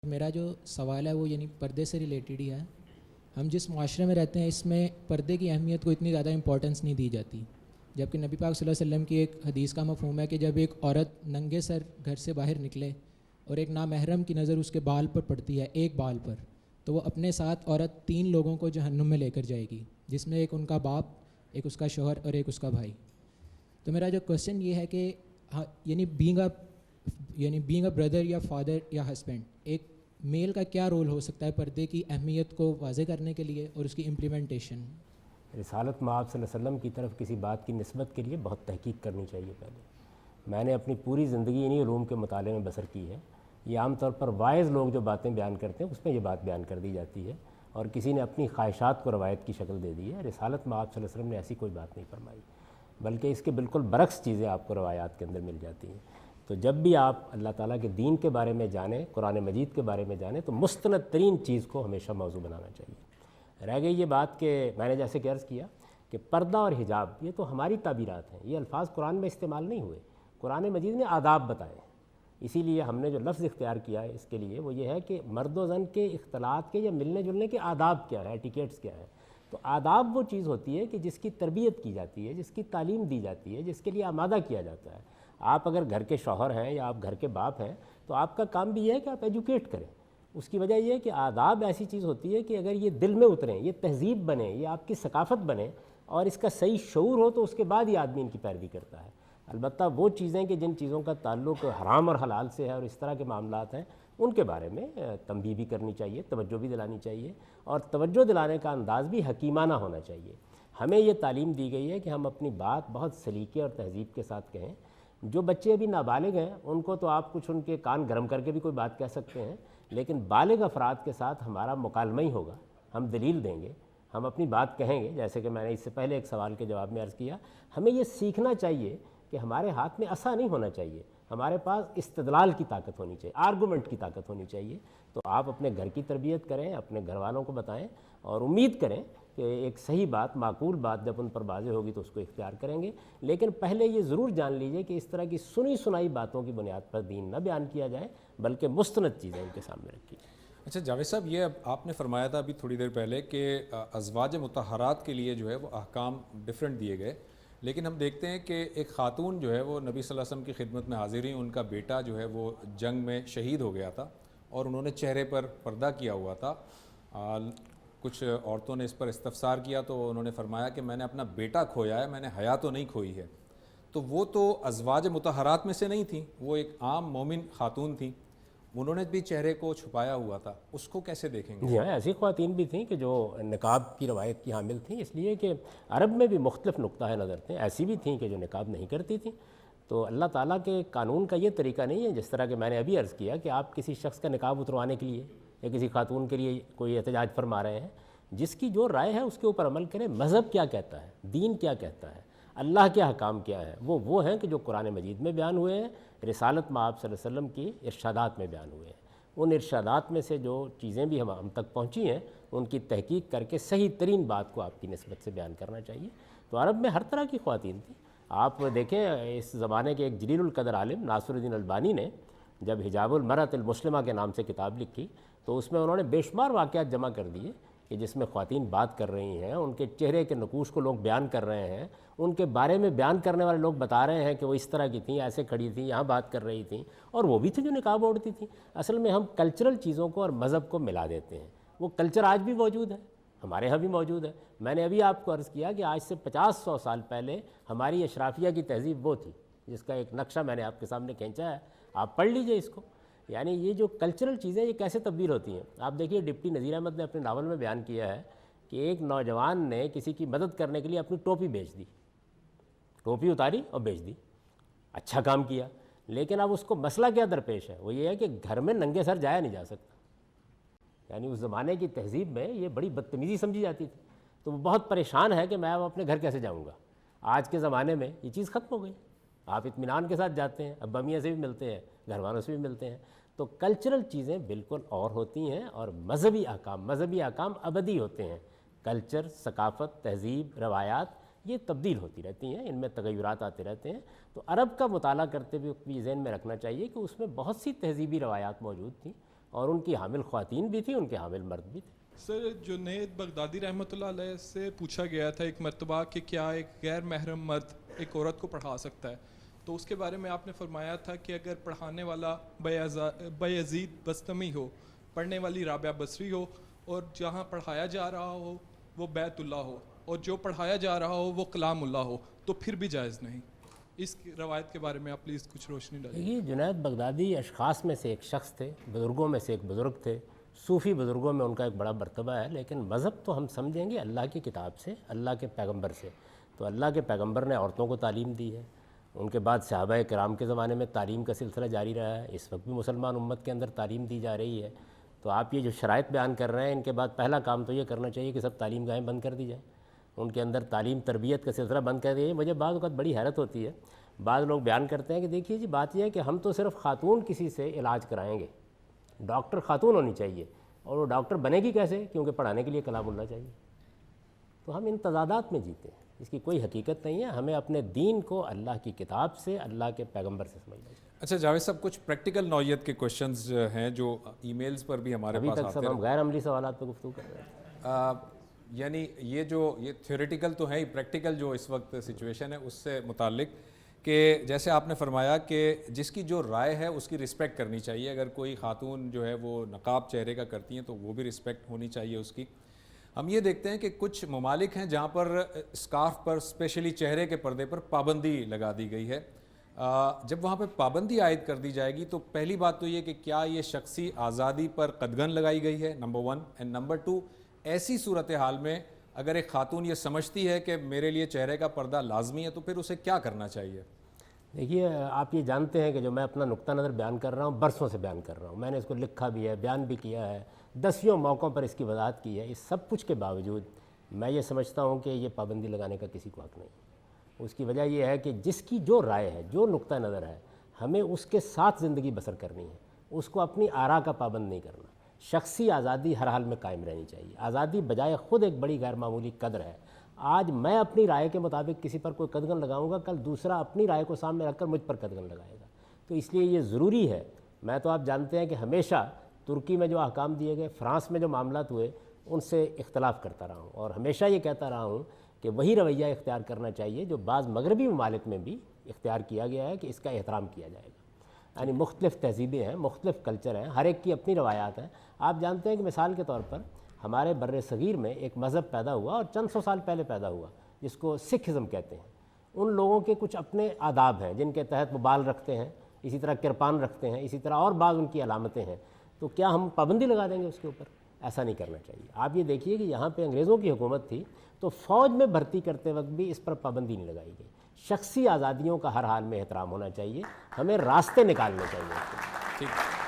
میرا جو سوال ہے وہ یعنی پردے سے ریلیٹڈ ہی ہے. ہم جس معاشرے میں رہتے ہیں اس میں پردے کی اہمیت کو اتنی زیادہ امپورٹنس نہیں دی جاتی، جبکہ نبی پاک صلی اللہ علیہ وسلم کی ایک حدیث کا مفہوم ہے کہ جب ایک عورت ننگے سر گھر سے باہر نکلے اور ایک نامحرم کی نظر اس کے بال پر پڑتی ہے، ایک بال پر، تو وہ اپنے ساتھ عورت 3 لوگوں کو جہنم میں لے کر جائے گی، جس میں ایک ان کا باپ، ایک اس کا شوہر اور ایک اس کا بھائی. تو میرا جو کوشچن یہ ہے کہ یعنی بینگ اے بردر یا فادر یا ہسبینڈ، ایک میل کا کیا رول ہو سکتا ہے پردے کی اہمیت کو واضح کرنے کے لیے اور اس کی امپلیمنٹیشن؟ رسالت مآب صلی اللہ علیہ وسلم کی طرف کسی بات کی نسبت کے لیے بہت تحقیق کرنی چاہیے. پہلے میں نے اپنی پوری زندگی انہی علوم کے مطالعے میں بسر کی ہے. یہ عام طور پر وائز لوگ جو باتیں بیان کرتے ہیں اس میں یہ بات بیان کر دی جاتی ہے، اور کسی نے اپنی خواہشات کو روایت کی شکل دے دی ہے. رسالت مآب صلی اللہ علیہ وسلم نے ایسی کوئی بات نہیں فرمائی، بلکہ اس کے بالکل برعکس چیزیں آپ کو روایات کے اندر مل جاتی ہیں. تو جب بھی آپ اللہ تعالیٰ کے دین کے بارے میں جانیں، قرآن مجید کے بارے میں جانیں، تو مستند ترین چیز کو ہمیشہ موضوع بنانا چاہیے. رہ گئی یہ بات کہ میں نے جیسے کہ عرض کیا کہ پردہ اور حجاب یہ تو ہماری تعبیرات ہیں، یہ الفاظ قرآن میں استعمال نہیں ہوئے. قرآن مجید نے آداب بتائے، اسی لیے ہم نے جو لفظ اختیار کیا ہے اس کے لیے وہ یہ ہے کہ مرد و زن کے اختلاط کے یا ملنے جلنے کے آداب کیا ہے، ایٹیکیٹس کیا ہے. تو آداب وہ چیز ہوتی ہے کہ جس کی تربیت کی جاتی ہے، جس کی تعلیم دی جاتی ہے، جس کے لیے آمادہ کیا جاتا ہے. آپ اگر گھر کے شوہر ہیں یا آپ گھر کے باپ ہیں تو آپ کا کام بھی یہ ہے کہ آپ ایجوکیٹ کریں. اس کی وجہ یہ ہے کہ آداب ایسی چیز ہوتی ہے کہ اگر یہ دل میں اتریں، یہ تہذیب بنے، یہ آپ کی ثقافت بنے اور اس کا صحیح شعور ہو، تو اس کے بعد ہی آدمی ان کی پیروی کرتا ہے. البتہ وہ چیزیں کہ جن چیزوں کا تعلق حرام اور حلال سے ہے اور اس طرح کے معاملات ہیں، ان کے بارے میں تنبیہ بھی کرنی چاہیے، توجہ بھی دلانی چاہیے، اور توجہ دلانے کا انداز بھی حکیمانہ ہونا چاہیے. ہمیں یہ تعلیم دی گئی ہے کہ ہم اپنی بات بہت سلیقے اور تہذیب کے ساتھ کہیں. جو بچے ابھی نابالغ ہیں ان کو تو آپ کچھ ان کے کان گرم کر کے بھی کوئی بات کہہ سکتے ہیں، لیکن بالغ افراد کے ساتھ ہمارا مکالمہ ہی ہوگا. ہم دلیل دیں گے، ہم اپنی بات کہیں گے. جیسے کہ میں نے اس سے پہلے ایک سوال کے جواب میں عرض کیا، ہمیں یہ سیکھنا چاہیے کہ ہمارے ہاتھ میں عصا نہیں ہونا چاہیے، ہمارے پاس استدلال کی طاقت ہونی چاہیے، آرگومنٹ کی طاقت ہونی چاہیے. تو آپ اپنے گھر کی تربیت کریں، اپنے گھر والوں کو بتائیں، اور امید کریں کہ ایک صحیح بات، معقول بات جب ان پر واضح ہوگی تو اس کو اختیار کریں گے. لیکن پہلے یہ ضرور جان لیجئے کہ اس طرح کی سنی سنائی باتوں کی بنیاد پر دین نہ بیان کیا جائے، بلکہ مستند چیزیں ان کے سامنے رکھی جائیں. اچھا جاوید صاحب، یہ آپ نے فرمایا تھا ابھی تھوڑی دیر پہلے کہ ازواج مطہرات کے لیے جو ہے وہ احکام ڈیفرنٹ دیے گئے، لیکن ہم دیکھتے ہیں کہ ایک خاتون جو ہے وہ نبی صلی اللہ علیہ وسلم کی خدمت میں حاضر ہوئیں. ان کا بیٹا جو ہے وہ جنگ میں شہید ہو گیا تھا اور انہوں نے چہرے پر پردہ کیا ہوا تھا. کچھ عورتوں نے اس پر استفسار کیا تو انہوں نے فرمایا کہ میں نے اپنا بیٹا کھویا ہے، میں نے حیا تو نہیں کھوئی ہے. تو وہ تو ازواج مطہرات میں سے نہیں تھیں، وہ ایک عام مومن خاتون تھیں، انہوں نے بھی چہرے کو چھپایا ہوا تھا. اس کو کیسے دیکھیں گے؟ جی ہاں، ایسی خواتین بھی تھیں کہ جو نقاب کی روایت کی حامل تھیں، اس لیے کہ عرب میں بھی مختلف نقطہ نظر تھے. ایسی بھی تھیں کہ جو نقاب نہیں کرتی تھیں. تو اللہ تعالیٰ کے قانون کا یہ طریقہ نہیں ہے جس طرح کہ میں نے ابھی عرض کیا کہ آپ کسی شخص کا نقاب اتروانے کے لیے یا کسی خاتون کے لیے کوئی احتجاج فرما رہے ہیں. جس کی جو رائے ہے اس کے اوپر عمل کریں. مذہب کیا کہتا ہے، دین کیا کہتا ہے، اللہ کے حکام کیا ہے، وہ ہیں کہ جو قرآن مجید میں بیان ہوئے ہیں، رسالت مآب صلی اللہ علیہ وسلم کی ارشادات میں بیان ہوئے ہیں. ان ارشادات میں سے جو چیزیں بھی ہم تک پہنچی ہیں ان کی تحقیق کر کے صحیح ترین بات کو آپ کی نسبت سے بیان کرنا چاہیے. تو عرب میں ہر طرح کی خواتین تھیں. آپ دیکھیں اس زمانے کے ایک جلیل القدر عالم ناصر الدین البانی نے جب حجاب المرأۃ المسلمہ کے نام سے کتاب لکھی تو اس میں انہوں نے بے شمار واقعات جمع کر دیے کہ جس میں خواتین بات کر رہی ہیں، ان کے چہرے کے نقوش کو لوگ بیان کر رہے ہیں، ان کے بارے میں بیان کرنے والے لوگ بتا رہے ہیں کہ وہ اس طرح کی تھیں، ایسے کھڑی تھیں، یہاں بات کر رہی تھیں، اور وہ بھی تھیں جو نقاب اوڑھتی تھیں. اصل میں ہم کلچرل چیزوں کو اور مذہب کو ملا دیتے ہیں. وہ کلچر آج بھی موجود ہے، ہمارے ہاں بھی موجود ہے. میں نے ابھی آپ کو عرض کیا کہ آج سے 50-100 سال پہلے ہماری اشرافیہ کی تہذیب وہ تھی جس کا ایک نقشہ میں نے آپ کے سامنے کھینچا ہے، آپ پڑھ لیجئے اس کو. یعنی یہ جو کلچرل چیزیں یہ کیسے تبدیل ہوتی ہیں. آپ دیکھیے ڈپٹی نذیر احمد نے اپنے ناول میں بیان کیا ہے کہ ایک نوجوان نے کسی کی مدد کرنے کے لیے اپنی ٹوپی بیچ دی، ٹوپی اتاری اور بیچ دی. اچھا کام کیا، لیکن اب اس کو مسئلہ کیا درپیش ہے، وہ یہ ہے کہ گھر میں ننگے سر جایا نہیں جا سکتا. یعنی اس زمانے کی تہذیب میں یہ بڑی بدتمیزی سمجھی جاتی تھی. تو وہ بہت پریشان ہے کہ میں اب اپنے گھر کیسے جاؤں گا. آج کے زمانے میں یہ چیز ختم ہو گئی. آپ اطمینان کے ساتھ جاتے ہیں، ابا میاں سے بھی ملتے ہیں، گھر والوں سے بھی ملتے ہیں. تو کلچرل چیزیں بالکل اور ہوتی ہیں، اور مذہبی احکام ابدی ہوتے ہیں. کلچر، ثقافت، تہذیب، روایات یہ تبدیل ہوتی رہتی ہیں، ان میں تغیرات آتے رہتے ہیں. تو عرب کا مطالعہ کرتے ہوئے یہ ذہن میں رکھنا چاہیے کہ اس میں بہت سی تہذیبی روایات موجود تھیں اور ان کی حامل خواتین بھی تھیں، ان کے حامل مرد بھی تھے۔ سر جنید بغدادی رحمۃ اللہ علیہ سے پوچھا گیا تھا ایک مرتبہ کہ کیا ایک غیر محرم مرد ایک عورت کو پڑھا سکتا ہے، تو اس کے بارے میں آپ نے فرمایا تھا کہ اگر پڑھانے والا بایزید بستمی ہو، پڑھنے والی رابعہ بصری ہو، اور جہاں پڑھایا جا رہا ہو وہ بیت اللہ ہو، اور جو پڑھایا جا رہا ہو وہ کلام اللہ ہو، تو پھر بھی جائز نہیں۔ اس روایت کے بارے میں آپ پلیز کچھ روشنی ڈالیں۔ یہ جنید بغدادی اشخاص میں سے ایک شخص تھے، بزرگوں میں سے ایک بزرگ تھے، صوفی بزرگوں میں ان کا ایک بڑا مرتبہ ہے، لیکن مذہب تو ہم سمجھیں گے اللہ کی کتاب سے، اللہ کے پیغمبر سے۔ تو اللہ کے پیغمبر نے عورتوں کو تعلیم دی ہے، ان کے بعد صحابہ کرام کے زمانے میں تعلیم کا سلسلہ جاری رہا ہے، اس وقت بھی مسلمان امت کے اندر تعلیم دی جا رہی ہے۔ تو آپ یہ جو شرائط بیان کر رہے ہیں، ان کے بعد پہلا کام تو یہ کرنا چاہیے کہ سب تعلیم گاہیں بند کر دی جائیں، ان کے اندر تعلیم تربیت کا سلسلہ بند کر دیا جائے۔ مجھے بعض اوقات بڑی حیرت ہوتی ہے، بعض لوگ بیان کرتے ہیں کہ دیکھیے جی بات یہ ہے کہ ہم تو صرف خاتون کسی سے علاج کرائیں گے، ڈاکٹر خاتون ہونی چاہیے، اور وہ ڈاکٹر بنے گی کیسے؟ کیونکہ پڑھانے کے لیے کلام اللہ چاہیے۔ تو ہم ان تضادات میں جیتے ہیں، اس کی کوئی حقیقت نہیں ہے۔ ہمیں اپنے دین کو اللہ کی کتاب سے، اللہ کے پیغمبر سے سمجھنا چاہیے۔ اچھا جاوید صاحب، کچھ پریکٹیکل نوعیت کے کوشچنز ہیں جو ای میلز پر بھی ہمارے ابھی پاس تک آتے سب ہیں۔ ہم غیر عملی سوالات پہ گفتگو کر رہے ہیں۔ یعنی یہ تھیوریٹیکل تو ہے ہی، پریکٹیکل جو اس وقت سچویشن ہے اس سے متعلق کہ جیسے آپ نے فرمایا کہ جس کی جو رائے ہے اس کی رسپیکٹ کرنی چاہیے۔ اگر کوئی خاتون جو ہے وہ نقاب چہرے کا کرتی ہیں تو وہ بھی رسپیکٹ ہونی چاہیے اس کی۔ ہم یہ دیکھتے ہیں کہ کچھ ممالک ہیں جہاں پر اسکارف پر اسپیشلی چہرے کے پردے پر پابندی لگا دی گئی ہے۔ جب وہاں پہ پابندی عائد کر دی جائے گی تو پہلی بات تو یہ کہ کیا یہ شخصی آزادی پر قدغن لگائی گئی ہے، نمبر 1، اینڈ نمبر 2، ایسی صورتحال میں اگر ایک خاتون یہ سمجھتی ہے کہ میرے لیے چہرے کا پردہ لازمی ہے تو پھر اسے کیا کرنا چاہیے؟ دیکھیے آپ یہ جانتے ہیں کہ جو میں اپنا نقطہ نظر بیان کر رہا ہوں برسوں سے بیان کر رہا ہوں، میں نے اس کو لکھا بھی ہے، بیان بھی کیا ہے، 10 موقعوں پر اس کی وضاحت کی ہے۔ اس سب کچھ کے باوجود میں یہ سمجھتا ہوں کہ یہ پابندی لگانے کا کسی کو حق نہیں۔ اس کی وجہ یہ ہے کہ جس کی جو رائے ہے، جو نقطہ نظر ہے، ہمیں اس کے ساتھ زندگی بسر کرنی ہے، اس کو اپنی آراء کا پابند نہیں کرنا۔ شخصی آزادی ہر حال میں قائم رہنی چاہیے۔ آزادی بجائے خود ایک بڑی غیر معمولی قدر ہے۔ آج میں اپنی رائے کے مطابق کسی پر کوئی قدغن لگاؤں گا، کل دوسرا اپنی رائے کو سامنے رکھ کر مجھ پر قدغن لگائے گا۔ تو اس لیے یہ ضروری ہے۔ میں تو آپ جانتے ہیں کہ ہمیشہ ترکی میں جو احکام دیے گئے، فرانس میں جو معاملات ہوئے، ان سے اختلاف کرتا رہا ہوں، اور ہمیشہ یہ کہتا رہا ہوں کہ وہی رویہ اختیار کرنا چاہیے جو بعض مغربی ممالک میں بھی اختیار کیا گیا ہے کہ اس کا احترام کیا جائے گا۔ یعنی مختلف تہذیبیں ہیں، مختلف کلچر ہیں، ہر ایک کی اپنی روایات ہیں۔ آپ جانتے ہیں کہ مثال کے طور پر ہمارے بر صغیر میں ایک مذہب پیدا ہوا، اور چند سو سال پہلے پیدا ہوا، جس کو سکھ ازم کہتے ہیں۔ ان لوگوں کے کچھ اپنے آداب ہیں جن کے تحت وہ بال رکھتے ہیں، اسی طرح کرپان رکھتے ہیں، اسی طرح اور بعض ان کی علامتیں ہیں۔ تو کیا ہم پابندی لگا دیں گے اس کے اوپر؟ ایسا نہیں کرنا چاہیے۔ آپ یہ دیکھیے کہ یہاں پہ انگریزوں کی حکومت تھی تو فوج میں بھرتی کرتے وقت بھی اس پر پابندی نہیں لگائی گئی۔ شخصی آزادیوں کا ہر حال میں احترام ہونا چاہیے، ہمیں راستے نکالنے چاہیے۔ ٹھیک